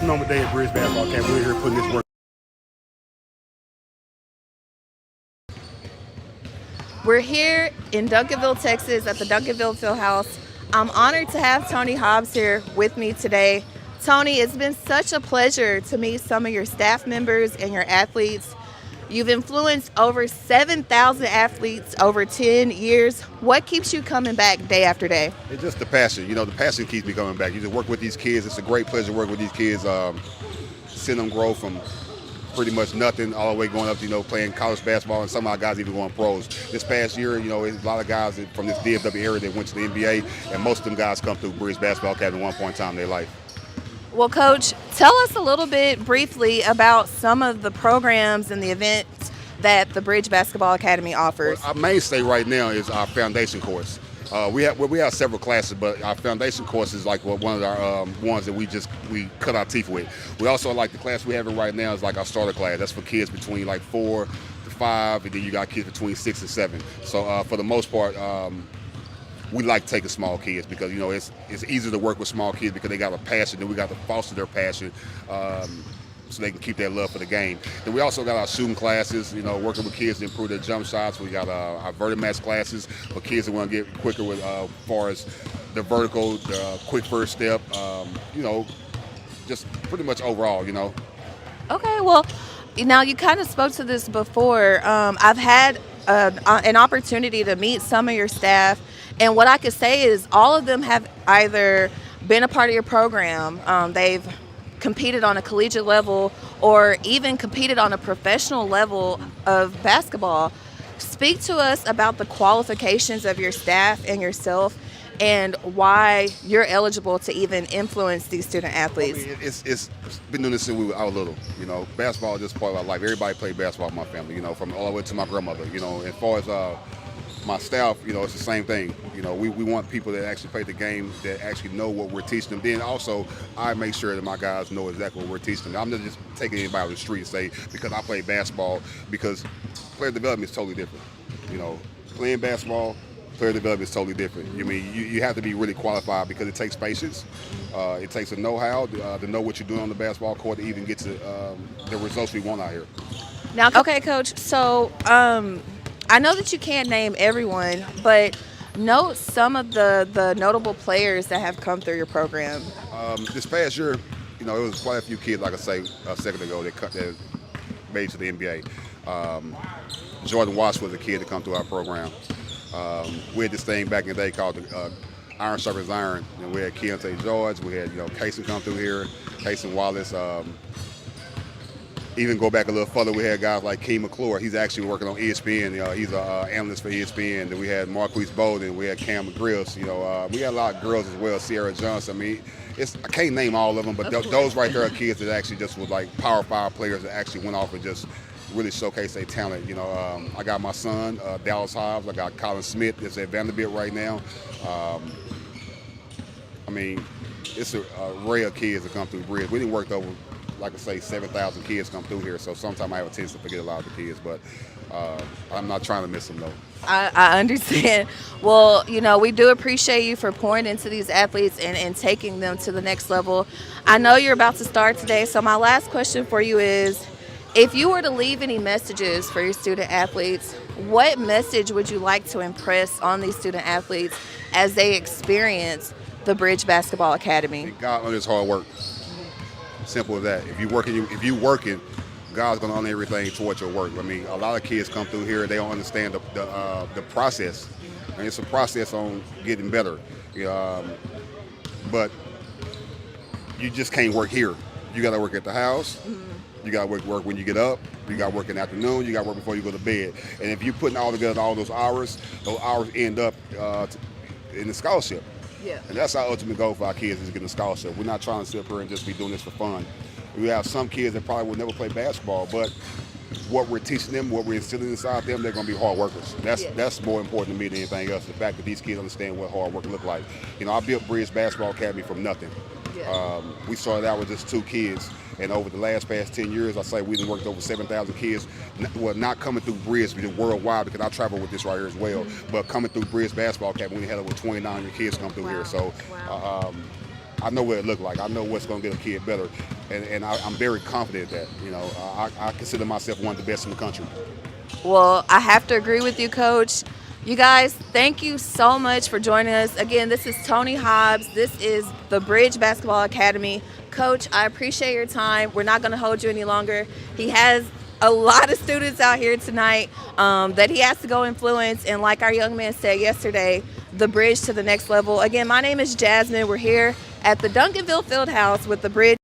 normal day at Bridge Basketball Camp. We're here putting this work. We're here in Duncanville, Texas at the Duncanville Fieldhouse. I'm honored to have Tony Hobbs here with me today. Tony, it's been such a pleasure to meet some of your staff members and your athletes. You've influenced over 7,000 athletes over 10 years. What keeps you coming back day after day? It's just the passion. The passion keeps me coming back. You just work with these kids. It's a great pleasure to work with these kids. Seeing them grow from pretty much nothing all the way going up to, playing college basketball, and some of our guys even going pros. This past year, there's a lot of guys from this DFW area that went to the NBA, and most of them guys come through Bridge Basketball Academy at one point in time in their life. Well, Coach, tell us a little bit briefly about some of the programs and the events that the Bridge Basketball Academy offers. Well, our mainstay right now is our foundation course. We have several classes, but our foundation course is like one of our ones that we cut our teeth with. We also, like, the class we have right now is like our starter class. That's for kids between like 4 to 5, and then you got kids between 6 and 7. So for the most part, we like taking small kids because it's easier to work with small kids because they got a passion, and we got to foster their passion so they can keep their love for the game. Then we also got our shooting classes, working with kids to improve their jump shots. We got our vertimax classes for kids that want to get quicker with as far as the vertical, the quick first step, just pretty much overall. Okay, well, now you kind of spoke to this before. I've had an opportunity to meet some of your staff, and what I could say is all of them have either been a part of your program, they've competed on a collegiate level, or even competed on a professional level of basketball. Speak to us about the qualifications of your staff and yourself, and why you're eligible to even influence these student athletes. It's been doing this since we were out little. Basketball is just part of our life. Everybody played basketball in my family, from all the way to my grandmother. As far as my staff, it's the same thing. We want people that actually play the game, that actually know what we're teaching them. Then also, I make sure that my guys know exactly what we're teaching them. I'm not just taking anybody on the street and say, because I play basketball, because player development is totally different. Playing basketball, player development is totally different. You have to be really qualified because it takes patience. It takes a know-how to know what you're doing on the basketball court to even get to the results we want out here. Now, okay, Coach, so I know that you can't name everyone, but note some of the notable players that have come through your program. This past year, it was quite a few kids, like I say a second ago, that made it to the NBA. Jordan Watts was a kid to come through our program. We had this thing back in the day called the Iron Sharpens Iron, and we had Keontae George, we had Casey come through here, Casey Wallace. Even go back a little further, we had guys like Key McClure. He's actually working on ESPN. He's an analyst for ESPN. Then we had Marquise Bolden. We had Cam McGrills. We had a lot of girls as well. Sierra Johnson. I can't name all of them, but those right there are kids that actually just were like Power 5 players that actually went off and just really showcase their talent. I got my son, Dallas Hobbs. I got Colin Smith that's at Vanderbilt right now. It's an array of kids that come through Bridge. We didn't work over, like I say, 7,000 kids come through here, so sometimes I have a tendency to forget a lot of the kids, but I'm not trying to miss them, though. I understand. Well, we do appreciate you for pouring into these athletes and taking them to the next level. I know you're about to start today, so my last question for you is, if you were to leave any messages for your student athletes, what message would you like to impress on these student athletes as they experience the Bridge Basketball Academy? God honors hard work. Simple as that. If you working, God's gonna honor everything towards your work. A lot of kids come through here, they don't understand the process, and it's a process on getting better. But you just can't work here. You got to work at the house. Mm-hmm. You got to work when you get up. You got to work in the afternoon. You got to work before you go to bed. And if you're putting all together all those hours end up in the scholarship. Yeah. And that's our ultimate goal for our kids, is getting a scholarship. We're not trying to sit here and just be doing this for fun. We have some kids that probably will never play basketball, but what we're teaching them, what we're instilling inside them, they're going to be hard workers. That's more important to me than anything else. The fact that these kids understand what hard work look like. I built Bridge Basketball Academy from nothing. Yeah. We started out with just 2 kids, and over the past 10 years, I say we've worked over 7,000 kids. Well, not coming through Bridge, but worldwide, because I travel with this right here as well. Mm-hmm. But coming through Bridge Basketball Academy, we had over 2,900 kids come through here. So I know what it looked like. I know what's going to get a kid better, and I'm very confident that I consider myself one of the best in the country. Well, I have to agree with you, Coach. You guys, thank you so much for joining us. Again, this is Tony Hobbs. This is the Bridge Basketball Academy. Coach, I appreciate your time. We're not going to hold you any longer. He has a lot of students out here tonight that he has to go influence. And like our young man said yesterday, the bridge to the next level. Again, my name is Jasmine. We're here at the Duncanville Fieldhouse with the Bridge.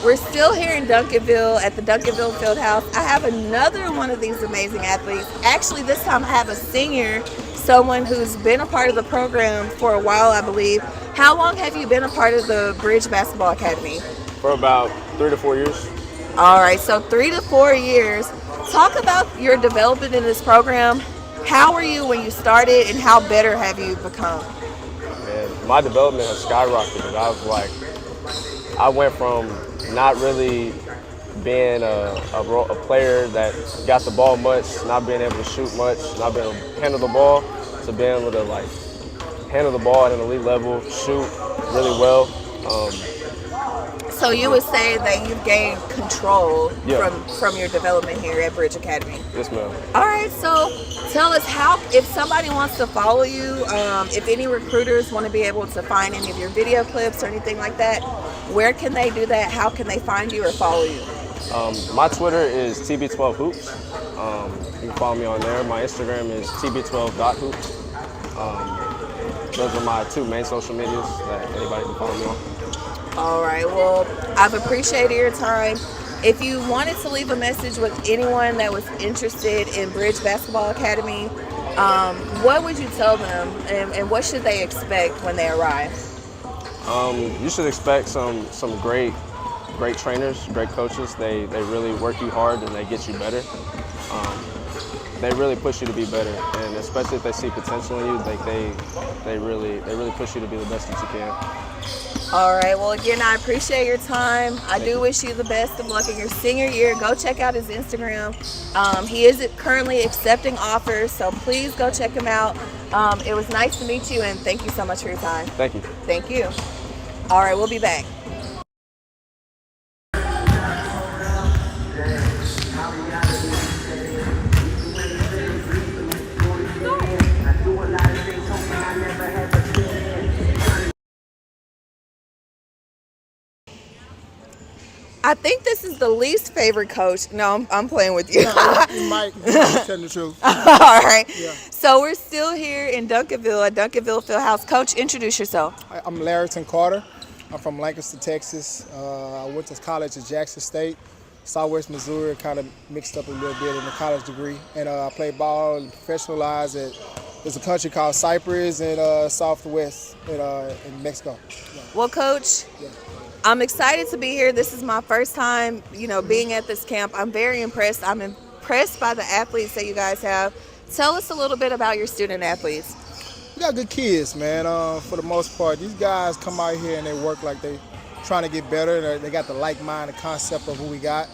We're still here in Duncanville at the Duncanville Fieldhouse. I have another one of these amazing athletes. Actually, this time I have a senior, someone who's been a part of the program for a while, I believe. How long have you been a part of the Bridge Basketball Academy? For about 3 to 4 years. All right, so 3 to 4 years. Talk about your development in this program. How were you when you started, and how better have you become? And my development has skyrocketed. I went from not really being a player that got the ball much, not being able to shoot much, not being able to handle the ball, to being able to handle the ball at an elite level, shoot really well. So you would say that you've gained control Yeah. from your development here at Bridge Academy. Yes, ma'am. All right, so tell us how, if somebody wants to follow you, if any recruiters want to be able to find any of your video clips or anything like that, where can they do that? How can they find you or follow you? My Twitter is TB12hoops. You can follow me on there. My Instagram is TB12.hoops. Those are my 2 main social medias that anybody can follow me on. All right, well, I've appreciated your time. If you wanted to leave a message with anyone that was interested in Bridge Basketball Academy, what would you tell them, and what should they expect when they arrive? You should expect some great trainers, great coaches. They really work you hard and they get you better. They really push you to be better, and especially if they see potential in you, they really push you to be the best that you can. All right, well, again, I appreciate your time. I do wish you the best of luck in your senior year. Go check out his Instagram. He is currently accepting offers, so please go check him out. It was nice to meet you, and thank you so much for your time. Thank you. Thank you. All right, we'll be back. I think this is the least favorite coach. No, I'm playing with you. You might tell the truth. All right. Yeah. So we're still here in Duncanville at Duncanville Fieldhouse. Coach, introduce yourself. I'm Larryton Carter. I'm from Lancaster, Texas. I went to college at Jackson State, Southwest Missouri, kind of mixed up a little bit in the college degree. And I played ball and professionalized there's a country called Cypress in Southwest in Mexico. Yeah. Well, Coach, Yeah. I'm excited to be here. This is my first time, being at this camp. I'm very impressed. I'm impressed by the athletes that you guys have. Tell us a little bit about your student athletes. We got good kids, man. For the most part, these guys come out here and they work like they trying to get better. They got the like-minded concept of who we got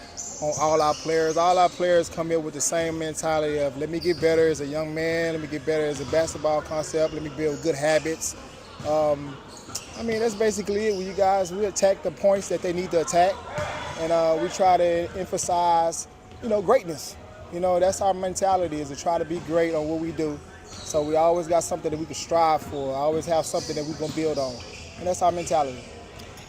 on all our players. All our players come here with the same mentality of let me get better as a young man, let me get better as a basketball concept, let me build good habits. That's basically it. We attack the points that they need to attack, and we try to emphasize, greatness. That's our mentality, is to try to be great on what we do. So we always got something that we can strive for. I always have something that we're going to build on, and that's our mentality.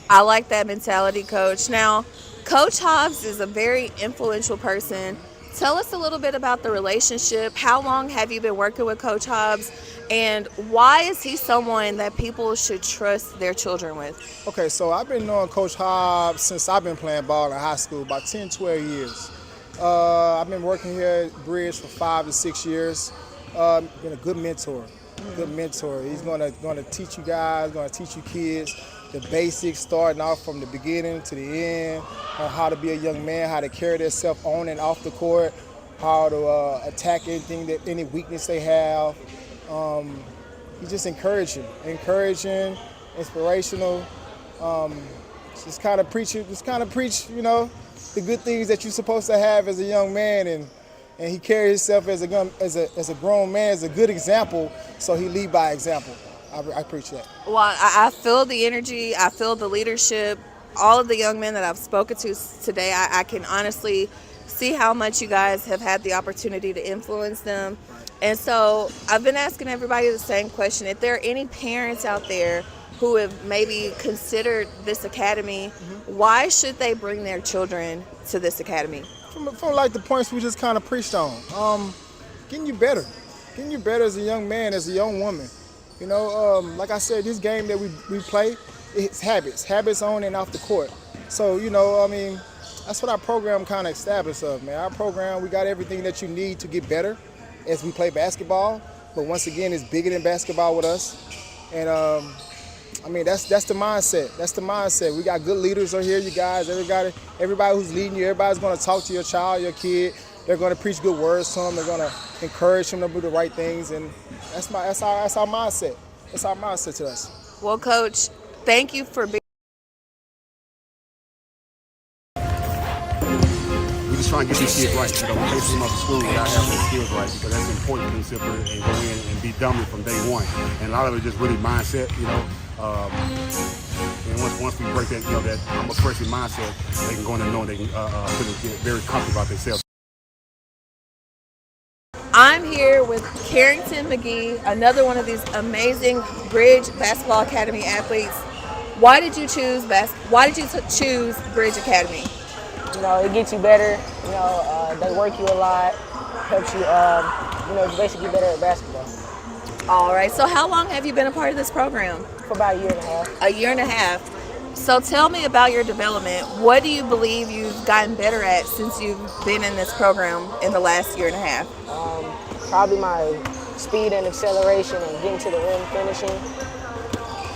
I like that mentality, Coach. Now, Coach Hobbs is a very influential person. Tell us a little bit about the relationship. How long have you been working with Coach Hobbs? And why is he someone that people should trust their children with? Okay, so I've been knowing Coach Hobbs since I've been playing ball in high school, about 10, 12 years. I've been working here at Bridge for 5 to 6 years. Been a good mentor, good mentor. He's gonna teach you guys, gonna teach you kids the basics, starting off from the beginning to the end, on how to be a young man, how to carry themselves on and off the court, how to attack any weakness they have. He's just encouraging, inspirational. just kind of preach, you know, the good things that you're supposed to have as a young man, and he carries himself as a grown man, as a good example. So he lead by example. I preach that. Well, I feel the energy. I feel the leadership. All of the young men that I've spoken to today, I can honestly see how much you guys have had the opportunity to influence them. And so I've been asking everybody the same question. If there are any parents out there who have maybe considered this academy, why should they bring their children to this academy? From like the points we just kind of preached on, getting you better as a young man, as a young woman. You know, like I said, this game that we play, it's habits on and off the court. So, you know, I mean, that's what our program kind of established of, man. Our program, we got everything that you need to get better as we play basketball. But once again, it's bigger than basketball with us. And I mean, that's the mindset. That's the mindset. We got good leaders on here, you guys. Everybody who's leading you, everybody's going to talk to your child, your kid. They're going to preach good words to them. They're going to encourage them to do the right things. And that's our mindset. That's our mindset to us. Well, Coach, thank you for being. We just trying to get these kids right. You know, we take them up to school without having their skills right, because that's important to sit there and go in and be dominant from day one. And a lot of it is just really mindset, you know. And once we break that, you know, that I'm a freshman mindset, they can go in and know they can get very comfortable about themselves. I'm here with Carrington McGee, another one of these amazing Bridge Basketball Academy athletes. Why did you choose choose Bridge Academy? You know, it gets you better. You know, they work you a lot, helps you, you know, basically better at basketball. All right. So how long have you been a part of this program? For about a year and a half. A year and a half. So tell me about your development. What do you believe you've gotten better at since you've been in this program in the last year and a half? Probably my speed and acceleration and getting to the rim finishing.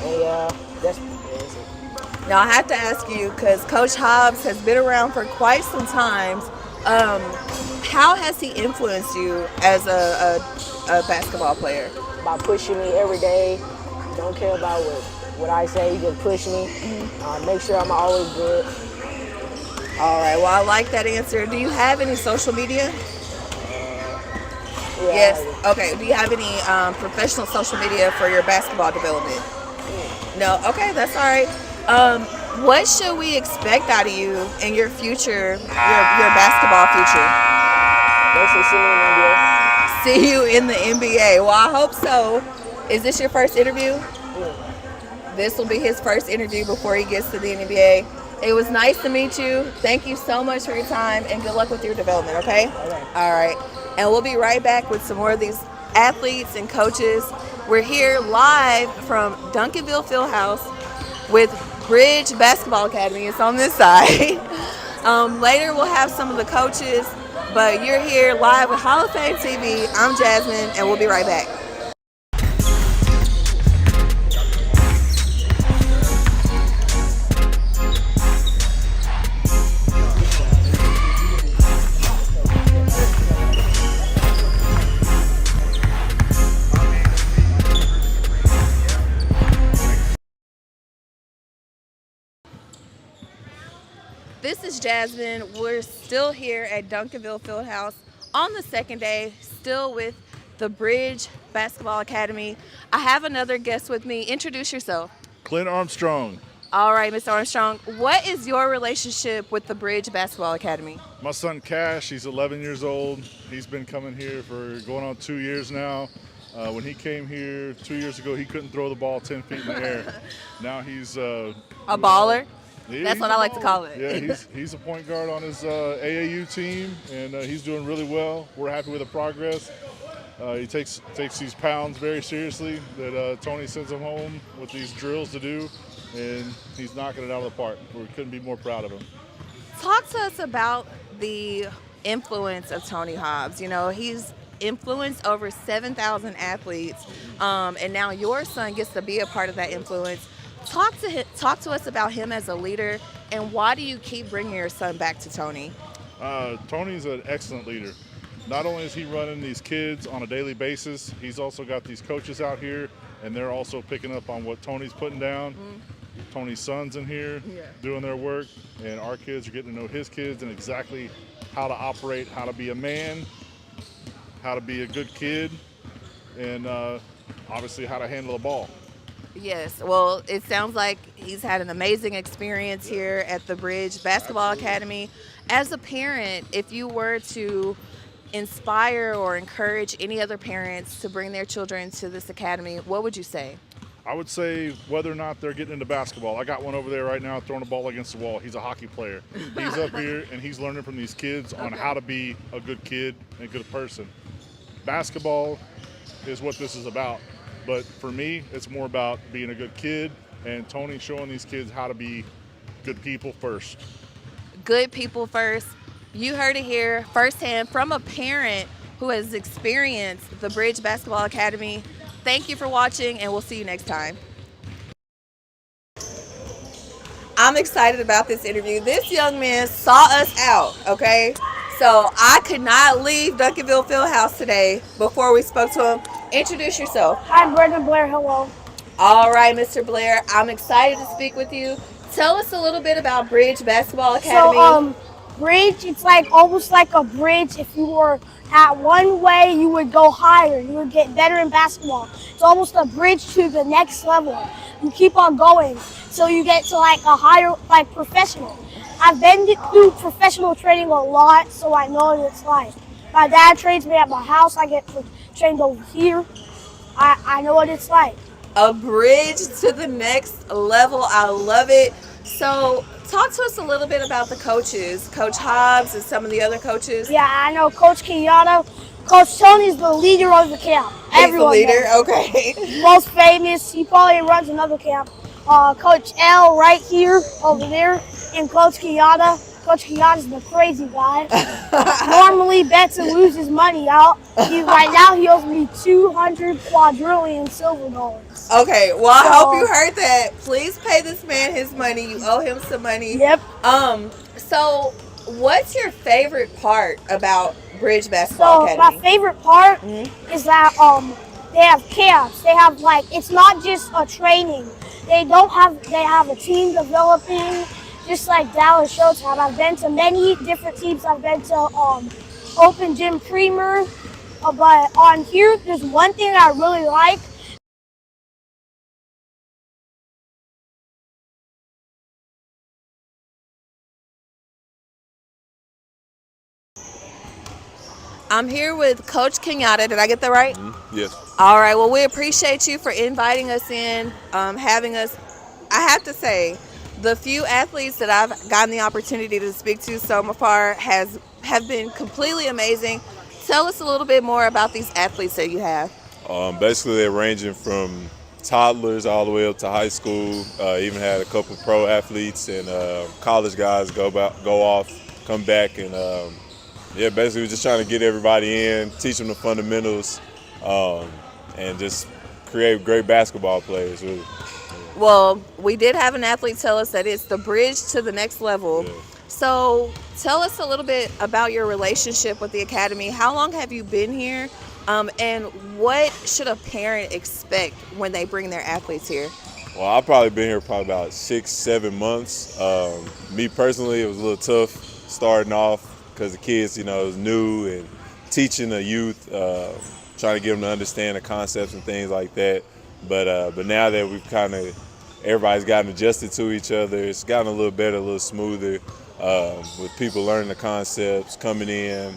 And that's it. Now I have to ask you, because Coach Hobbs has been around for quite some time. How has he influenced you as a basketball player? By pushing me every day. Don't care about what I say, just push me. Make sure I'm always good. All right, well, I like that answer. Do you have any social media? Yeah, Yes. Okay. Do you have any professional social media for your basketball development? No. Okay, that's all right. What should we expect out of you in your future, your basketball future? Basically, See you in the NBA. Well, I hope so. Is this your first interview? This will be his first interview before he gets to the NBA. It was nice to meet you. Thank you so much for your time, and good luck with your development, okay? All right. And we'll be right back with some more of these athletes and coaches. We're here live from Duncanville Fieldhouse with Bridge Basketball Academy. It's on this side. Later we'll have some of the coaches, but you're here live with Hall of Fame TV. I'm Jasmine, and we'll be right back. This is Jasmine. We're still here at Duncanville Fieldhouse on the second day, still with the Bridge Basketball Academy. I have another guest with me. Introduce yourself. Clint Armstrong. All right, Mr. Armstrong. What is your relationship with the Bridge Basketball Academy? My son Cash, he's 11 years old. He's been coming here for going on 2 years now. When he came here 2 years ago, he couldn't throw the ball 10 feet in the air. Now he's a baller? Yeah, That's what I like to call it. Yeah, he's a point guard on his AAU team, and he's doing really well. We're happy with the progress. He takes these pounds very seriously that Tony sends him home with these drills to do, and he's knocking it out of the park. We couldn't be more proud of him. Talk to us about the influence of Tony Hobbs. You know, he's influenced over 7,000 athletes, and now your son gets to be a part of that influence. Talk to us about him as a leader, and why do you keep bringing your son back to Tony? Tony's an excellent leader. Not only is he running these kids on a daily basis, he's also got these coaches out here, and they're also picking up on what Tony's putting down. Tony's sons in here Yeah. doing their work, and our kids are getting to know his kids and exactly how to operate, how to be a man, how to be a good kid, and obviously how to handle the ball. Yes. Well, it sounds like he's had an amazing experience here at the Bridge Basketball Academy. As a parent, if you were to inspire or encourage any other parents to bring their children to this academy, what would you say? I would say whether or not they're getting into basketball. I got one over there right now throwing a ball against the wall. He's a hockey player. He's up here and he's learning from these kids on how to be a good kid and a good person. Basketball is what this is about. But for me, it's more about being a good kid and Tony showing these kids how to be good people first. Good people first. You heard it here firsthand from a parent who has experienced the Bridge Basketball Academy. Thank you for watching, and we'll see you next time. I'm excited about this interview. This young man saw us out, okay? So I could not leave Duncanville Fieldhouse today before we spoke to him. Introduce yourself. I'm Brendan Blair. Hello. All right, Mr. Blair, I'm excited to speak with you. Tell us a little bit about Bridge Basketball Academy. So, bridge, it's like almost like a bridge. If you were at one way, you would go higher. You would get better in basketball. It's almost a bridge to the next level. You keep on going so you get to like a higher, like professional. I've been through professional training a lot, so I know what it's like. My dad trains me at my house. I get trained over here. I know what it's like. A bridge to the next level. I love it. So talk to us a little bit about the coaches, Coach Hobbs and some of the other coaches. Yeah, I know Coach Kenyatta. Coach Tony's the leader of the camp. He's the leader, okay. Most famous. He probably runs another camp. Coach L right here, over there, and Coach Kenyatta. Coach Kenyatta's the crazy guy. Normally bets and loses money out. Right now he owes me 200 quadrillion silver dollars. Okay, well I hope you heard that. Please pay this man his money. You owe him some money. Yep. So what's your favorite part about Bridge Basketball Academy? My favorite part is that they have camps. They have it's not just a training. They have a team developing, just like Dallas Showtime. I've been to many different teams. I've been to Open Gym Premier, but on here, there's one thing I really like. I'm here with Coach Kenyatta. Did I get that right? Yes. All right. Well, we appreciate you for inviting us in, having us. I have to say, the few athletes that I've gotten the opportunity to speak to so far have been completely amazing. Tell us a little bit more about these athletes that you have. Basically, they're ranging from toddlers all the way up to high school. Even had a couple pro athletes and college guys go off, come back, and basically we're just trying to get everybody in, teach them the fundamentals, and just create great basketball players. Really. Well, we did have an athlete tell us that it's the bridge to the next level. Yeah. So tell us a little bit about your relationship with the academy. How long have you been here? And what should a parent expect when they bring their athletes here? Well, I've probably been here about 6-7 months. Me personally, it was a little tough starting off because the kids, it was new, and teaching the youth, trying to get them to understand the concepts and things like that. But now that we've everybody's gotten adjusted to each other, it's gotten a little better, a little smoother, with people learning the concepts, coming in,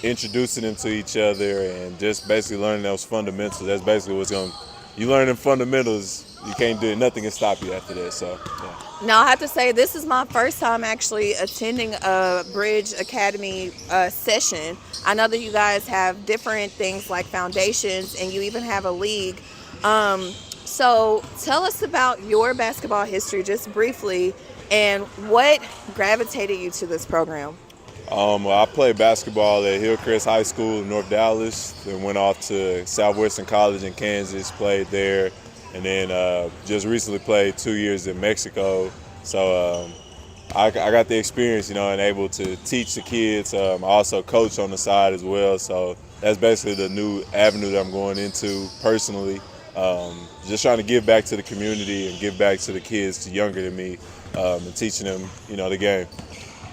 introducing them to each other, and just basically learning those fundamentals. That's basically you learn them fundamentals, you can't do it, nothing can stop you after that, so, yeah. Now, I have to say, this is my first time actually attending a Bridge Academy session. I know that you guys have different things like foundations, and you even have a league. So tell us about your basketball history just briefly, and what gravitated you to this program. Well, I played basketball at Hillcrest High School in North Dallas, then went off to Southwestern College in Kansas, played there, and then just recently played 2 years in Mexico. So I got the experience, and able to teach the kids. I also coach on the side as well, so that's basically the new avenue that I'm going into personally. Just trying to give back to the community and give back to the kids younger than me, and teaching them, the game.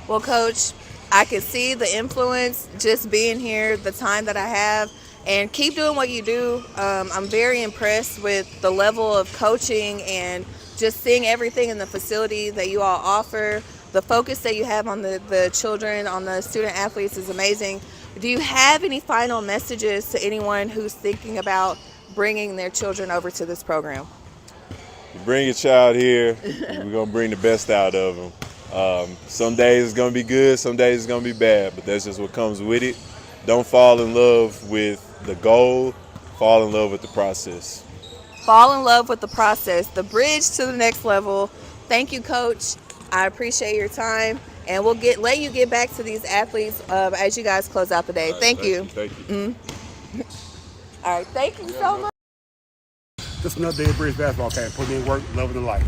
Well, Coach, I can see the influence just being here, the time that I have, and keep doing what you do. I'm very impressed with the level of coaching and just seeing everything in the facility that you all offer. The focus that you have on the children, on the student athletes is amazing. Do you have any final messages to anyone who's thinking about bringing their children over to this program? You bring your child here, we're going to bring the best out of them. Some days it's going to be good, some days it's going to be bad, but that's just what comes with it. Don't fall in love with the goal, fall in love with the process. Fall in love with the process, the bridge to the next level. Thank you, Coach. I appreciate your time, and we'll let you get back to these athletes as you guys close out the day. Thank you. Thank you. All right, thank you so much. Just another day of Bridge basketball camp. Putting in work, loving the life.